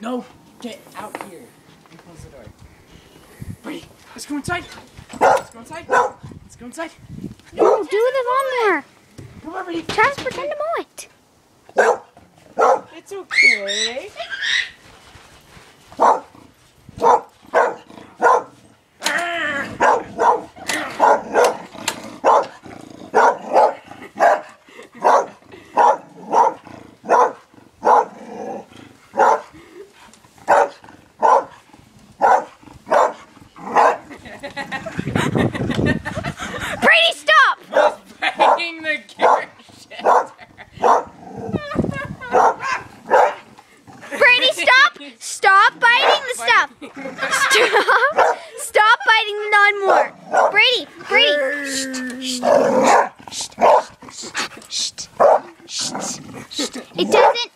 No, get out here and close the door. Brady, let's go inside. Let's go inside. Let's go inside. No, do the lawnmower. Come on, Brady. Try to pretend to mow it. It's okay. Brady, stop! He's banging the carrot shelter. Brady, stop! Stop biting the stuff! Stop biting the lawnmower! Brady! Shh. It doesn't